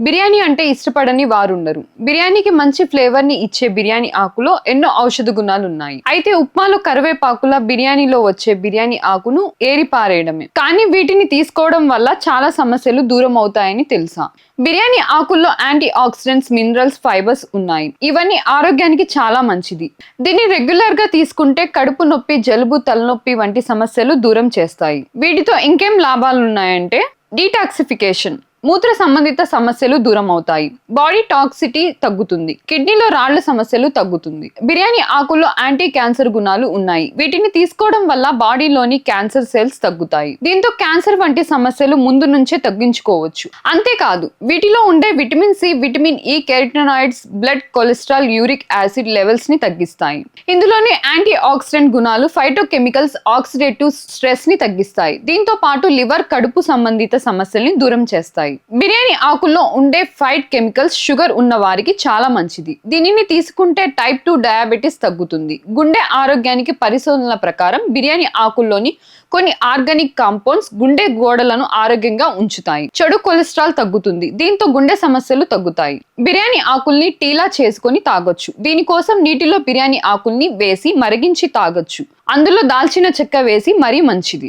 బిర్యానీ అంటే ఇష్టపడని వారుండరు. బిర్యానీకి మంచి ఫ్లేవర్ ని ఇచ్చే బిర్యానీ ఆకులో ఎన్నో ఔషధ గుణాలు ఉన్నాయి. అయితే ఉప్మాలో కరివేపాకుల బిర్యానీలో వచ్చే బిర్యానీ ఆకును ఏరిపారేయడమే. కానీ వీటిని తీసుకోవడం వల్ల చాలా సమస్యలు దూరం అవుతాయని తెలుసా? బిర్యానీ ఆకుల్లో యాంటీ ఆక్సిడెంట్స్, మినరల్స్, ఫైబర్స్ ఉన్నాయి. ఇవన్నీ ఆరోగ్యానికి చాలా మంచిది. దీన్ని రెగ్యులర్ గా తీసుకుంటే కడుపు నొప్పి, జలుబు, తలనొప్పి వంటి సమస్యలు దూరం చేస్తాయి. వీటితో ఇంకేం లాభాలున్నాయంటే డీటాక్సిఫికేషన్, మూత్ర సంబంధిత సమస్యలు దూరం అవుతాయి. బాడీ టాక్సిటీ తగ్గుతుంది. కిడ్నీలో రాళ్ల సమస్యలు తగ్గుతుంది. బిర్యానీ ఆకుల్లో యాంటీ క్యాన్సర్ గుణాలు ఉన్నాయి. వీటిని తీసుకోవడం వల్ల బాడీలోని క్యాన్సర్ సెల్స్ తగ్గుతాయి. దీంతో క్యాన్సర్ వంటి సమస్యలు ముందు నుంచే తగ్గించుకోవచ్చు. అంతేకాదు వీటిలో ఉండే vitamin C, vitamin E, carotenoids blood cholesterol, uric acid levels ని తగ్గిస్తాయి. ఇందులోని యాంటీ ఆక్సిడెంట్ గుణాలు ఫైటోకెమికల్స్ ఆక్సిడేటివ్ స్ట్రెస్ ని తగ్గిస్తాయి. దీంతో పాటు లివర్, కడుపు సంబంధిత సమస్యల్ని దూరం చేస్తాయి. బిర్యానీ ఆకుల్లో ఉండే ఫైట్ కెమికల్స్ షుగర్ ఉన్న వారికి చాలా మంచిది. దీనిని తీసుకుంటే టైప్ 2 డయాబెటిస్ తగ్గుతుంది. గుండె ఆరోగ్యానికి పరిశోధనల ప్రకారం బిర్యానీ ఆకుల్లోని కొన్ని ఆర్గానిక్ కాంపౌండ్స్ గుండె గోడలను ఆరోగ్యంగా ఉంచుతాయి. చెడు కొలెస్ట్రాల్ తగ్గుతుంది. దీంతో గుండె సమస్యలు తగ్గుతాయి. బిర్యానీ ఆకుల్ని టీలా చేసుకొని తాగొచ్చు. దీనికోసం నీటిలో బిర్యానీ ఆకుల్ని వేసి మరిగించి తాగొచ్చు. అందులో దాల్చిన చెక్క వేసి మరీ మంచిది.